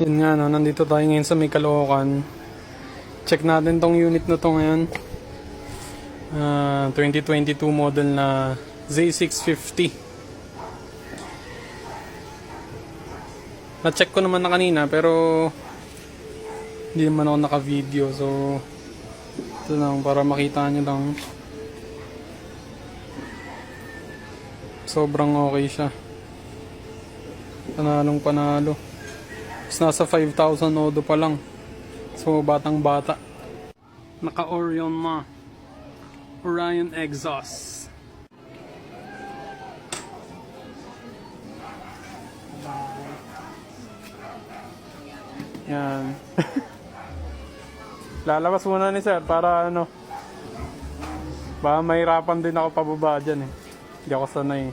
Yun nga no, nandito tayo ngayon sa may Caloocan. Check natin tong unit na to ngayon. 2022 model na Z650. Na-check ko naman na kanina pero hindi naman ako naka-video, so ito lang para makita nyo lang. Sobrang okay siya. Panalong panalo. Tapos nasa 5,000 odo pa lang. So batang bata. Naka Orion na. Orion exhaust. Yan. Lalabas muna ni sir para ano. Baka mahirapan din ako pababa dyan eh. Hindi ako sanay.